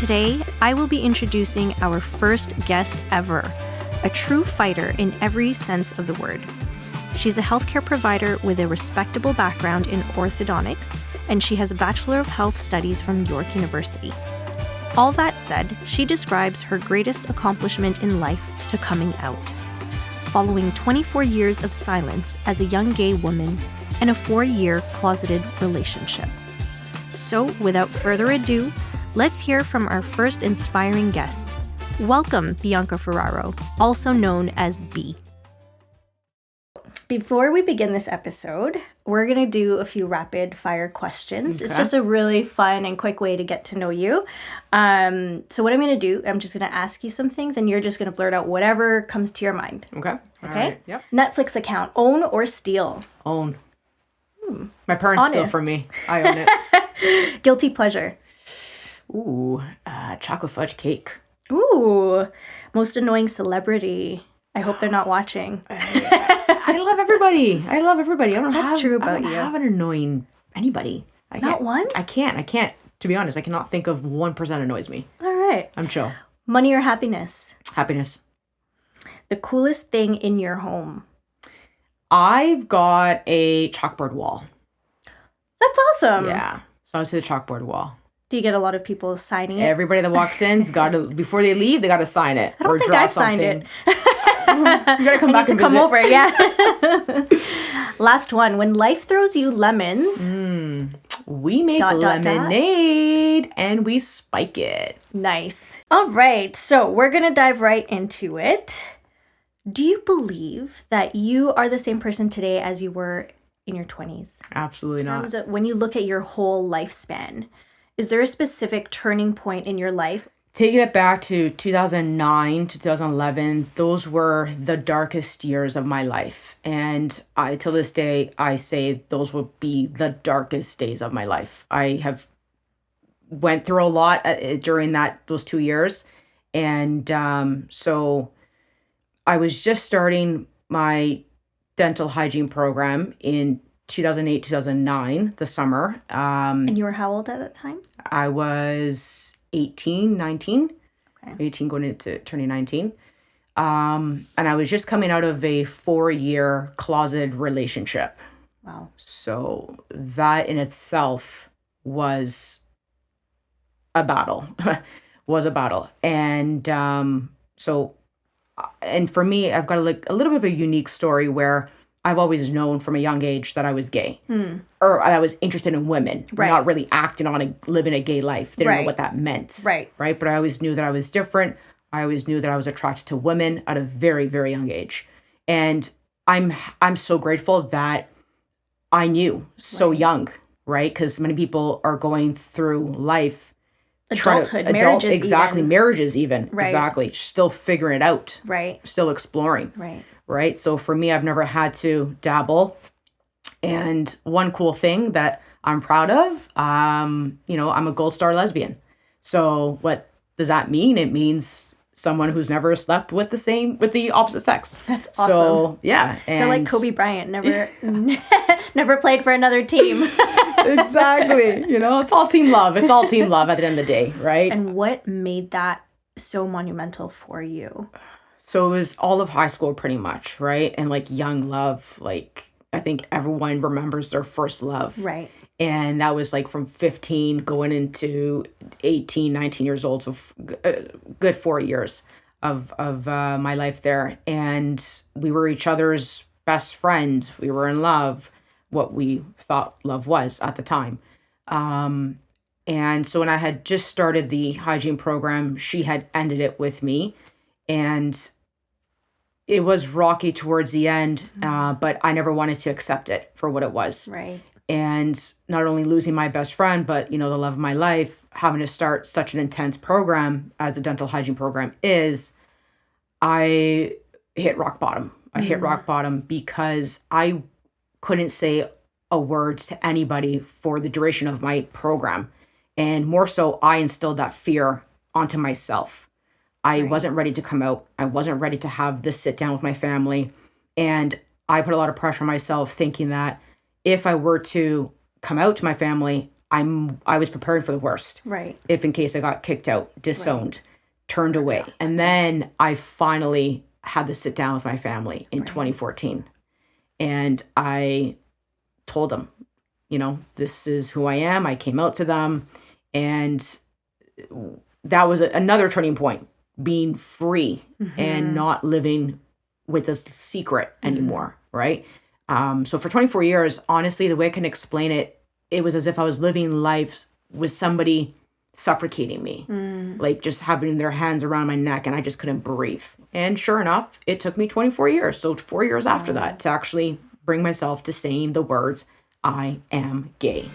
Today, I will be introducing our first guest ever, a true fighter in every sense of the word. She's a healthcare provider with a respectable background in orthodontics, and she has a Bachelor of Health Studies from York University. All that said, she describes her greatest accomplishment in life to coming out. Following 24 years of silence as a young gay woman and a 4-year closeted relationship. So, without further ado, let's hear from our first inspiring guest. Welcome, Bianca Ferraro, also known as B. Before we begin this episode, we're going to do a few rapid fire questions. Okay. It's just a really fun and quick way to get to know you. So what I'm going to do, I'm just going to ask you some things and you're just going to blurt out whatever comes to your mind. Okay. Okay? Right. Yep. Netflix account, own or steal? Own. My parents steal from me. I own it. Guilty pleasure? Ooh, chocolate fudge cake. Ooh, most annoying celebrity? I hope they're not watching. I love everybody. I don't you. Have an annoying anybody. Not one? I can't. To be honest, I cannot think of 1% annoys me. All right. I'm chill. Money or happiness? Happiness. The coolest thing in your home? I've got a chalkboard wall. That's awesome. Yeah. So I would say the chalkboard wall. Do you get a lot of people signing it? Everybody that walks in's got to, before they leave, they got to sign it. I don't think I've signed it. You gotta come back and come visit. over, yeah. Last one. When life throws you lemons, we make lemonade and we spike it. Nice. All right, so we're gonna dive right into it. Do you believe that you are the same person today as you were in your 20s? Absolutely not. When you look at your whole lifespan, is there a specific turning point in your life? Taking it back to 2009 to 2011, those were the darkest years of my life. And till this day, I say those will be the darkest days of my life. I have went through a lot during those 2 years. And so I was just starting my dental hygiene program in 2008, 2009, the summer. And you were how old at that time? I was 19. Okay. 18 going into turning 19. And I was just coming out of a 4-year closeted relationship. Wow. So that in itself was a battle. And and for me, I've got a little bit of a unique story where I've always known from a young age that I was gay. Or I was interested in women, not really acting on living a gay life. Didn't know what that meant. Right. But I always knew that I was different. I always knew that I was attracted to women at a very, very young age. And I'm so grateful that I knew so young, right? Because many people are going through life. Marriages even. Right. Exactly. Still figuring it out. Right. Still exploring. Right. So for me, I've never had to dabble. And one cool thing that I'm proud of, I'm a gold star lesbian. So what does that mean? It means someone who's never slept with the opposite sex. That's awesome. So yeah. And you're like Kobe Bryant, never played for another team. Exactly. It's all team love. It's all team love at the end of the day, right? And what made that so monumental for you? So it was all of high school pretty much, right? And young love, I think everyone remembers their first love. Right. And that was from 15 going into 18, 19 years old. So a good 4 years of my life there. And we were each other's best friend. We were in love, what we thought love was at the time. And so when I had just started the hygiene program, she had ended it with me. And it was rocky towards the end, but I never wanted to accept it for what it was. Right. And not only losing my best friend, but, the love of my life, having to start such an intense program as the dental hygiene program is, I hit rock bottom. I hit rock bottom because I couldn't say a word to anybody for the duration of my program. And more so, I instilled that fear onto myself. I wasn't ready to come out. I wasn't ready to have this sit down with my family. And I put a lot of pressure on myself thinking that if I were to come out to my family, I was preparing for the worst. Right. If in case I got kicked out, disowned, turned away. And then I finally had to sit down with my family in 2014. And I told them, this is who I am. I came out to them. And that was another turning point, being free and not living with this secret anymore, right? So for 24 years, honestly, the way I can explain it, it was as if I was living life with somebody suffocating me, like just having their hands around my neck, and I just couldn't breathe. And sure enough, it took me 24 years, so 4 years after that, to actually bring myself to saying the words, I am gay.